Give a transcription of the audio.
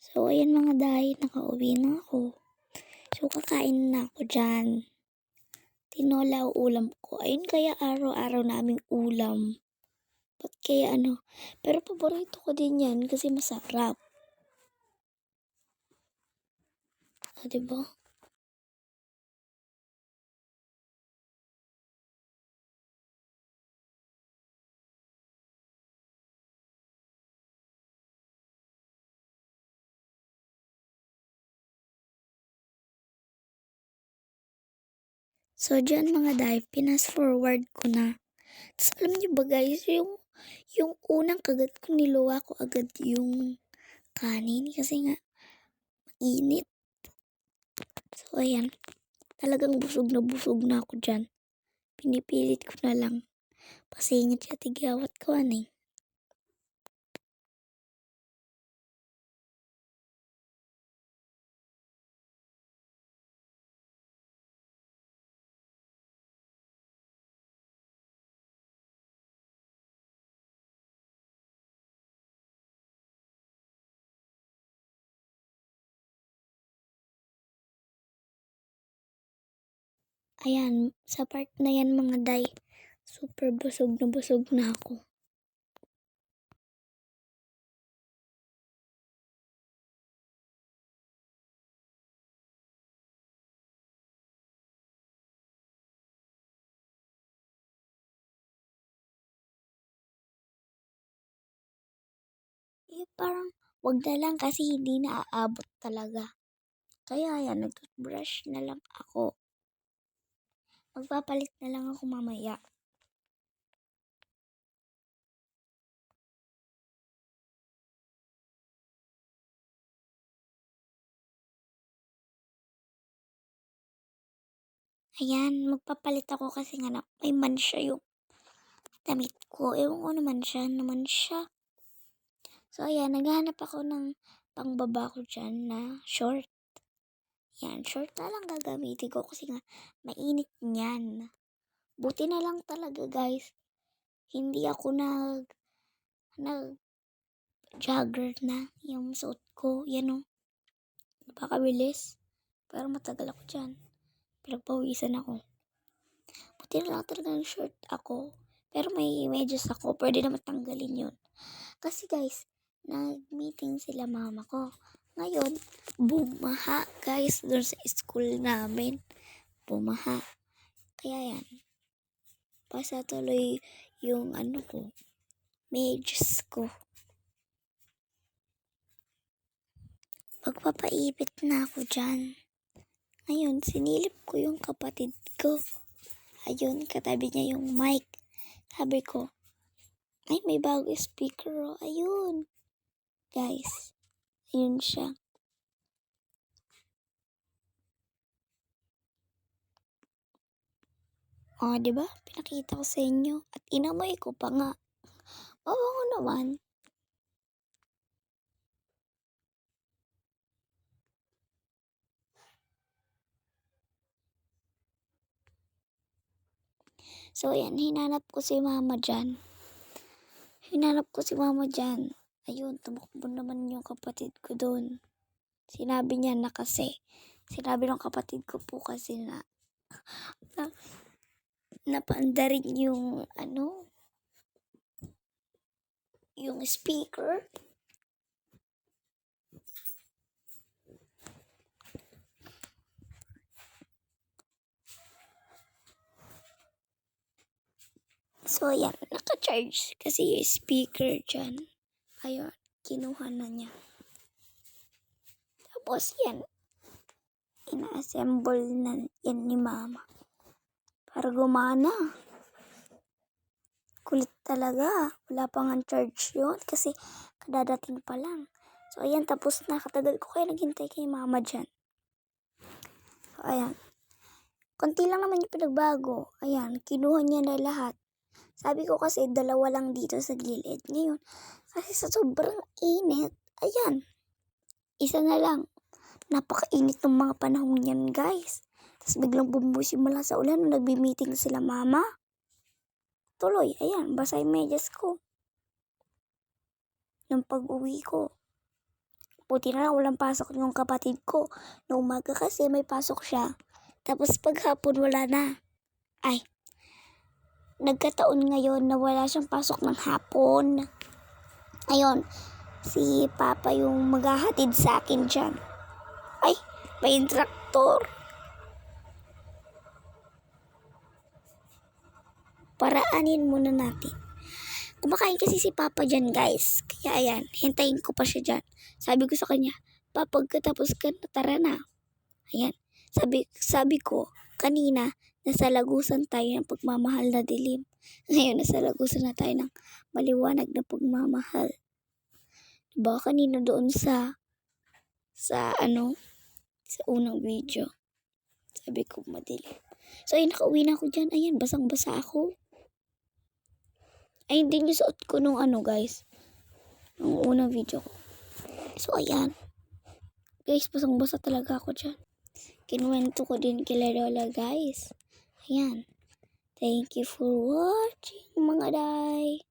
So, ayan mga day, nakauwi na ako. So, kakain na ako dyan. Tinola ulam ko. Ayun kaya araw-araw naming ulam. Ba't kaya ano? Pero paborito ko din yan kasi masarap. Diba? So, dyan mga day, pinas-forward ko na. Tapos, alam niyo ba guys, yung unang kagat ko, niluwa ko agad yung kanin kasi nga, mainit. So, ayan. Talagang busog na ako dyan. Pinipilit ko na lang. Pasingit siya tigawat ko eh. Ayan, sa part na yan mga day, super busog na ako. Parang wag na lang kasi hindi na aabot talaga. Kaya yan, nag-toothbrush na lang ako. Magpapalit na lang ako mamaya. Ayan, magpapalit ako kasi nga may mansya yung damit ko. Ewan ko naman siya. So, ayan, naghahanap ako ng pangbaba ko dyan na short. Yan, short na lang gagamitin ko kasi nga mainit niyan. Buti na lang talaga guys, hindi ako nag-jogger na yung suot ko. Yan o, napakabilis. Pero matagal ako dyan. Pinagpawisan ako. Buti na lang talaga ng short ako. Pero may medyas ako, pwede na matanggalin yun. Kasi guys, nag-meeting sila mama ko. Ngayon, bumaha guys doon sa school namin. Bumaha. Kaya yan. Basta tuloy yung medyas ko. Magpapaipit na ako dyan. Ngayon, sinilip ko yung kapatid ko. Ayun, katabi niya yung mic. Sabi ko, ay may bago speaker oh. Ayun. Guys, ayun siya. Diba? Pinakita ko sa inyo. At inamoy ko pa nga. Mabango naman. So, ayan, hinanap ko si mama dyan. Ayun, tumakbo naman yung kapatid ko doon. Sinabi niya na kasi. Sinabi ng kapatid ko po kasi na napaandarin yung yung speaker. So, ayan, naka-charge kasi yung speaker dyan. Ayun, kinuha na niya. Tapos, yan, ina-assemble na yan ni mama. Para gumana. Kulit talaga. Wala pang charge yun kasi kadadating pa lang. So, ayan, tapos nakatagal ko kaya naghintay kay mama dyan. So, ayan. Konti lang naman yung pinagbago. Ayan, kinuha niya na lahat. Sabi ko kasi dalawa lang dito sa gilid. Ngayon, kasi sa sobrang init, ayan, isa na lang. Napakainit ng mga panahon yan, guys. Tapos biglang bumusimula sa ulan nung nagbi-meeting sila mama. Tuloy, ayan, basa yung medyas ko. Nung pag-uwi ko. Buti na lang walang pasok yung kapatid ko. Noong umaga kasi may pasok siya. Tapos paghapon wala na. Ay, nagkataon ngayon na wala siyang pasok ng hapon. Ayun, si Papa yung maghahatid sa akin dyan. Ay, may traktor. Paraanin muna natin. Kumakain kasi si Papa dyan, guys. Kaya ayan, hintayin ko pa siya dyan. Sabi ko sa kanya, Papa, pagkatapos ka na, tara na. Ayan, sabi ko, kanina, nasa lagusan tayo ng pagmamahal na dilim. Ngayon, nasa lagusan na tayo ng maliwanag na pagmamahal. Diba kanina doon sa unang video. Sabi ko, madilim. So, ayun, nakauwi na ako dyan. Ayan, basang-basa ako. Ay, hindi yung suot ko nung guys. Nung unang video ko. So, ayan. Guys, basang-basa talaga ako dyan. Kinuwento ko din kila Lola, guys. Ayan. Thank you for watching, mga day.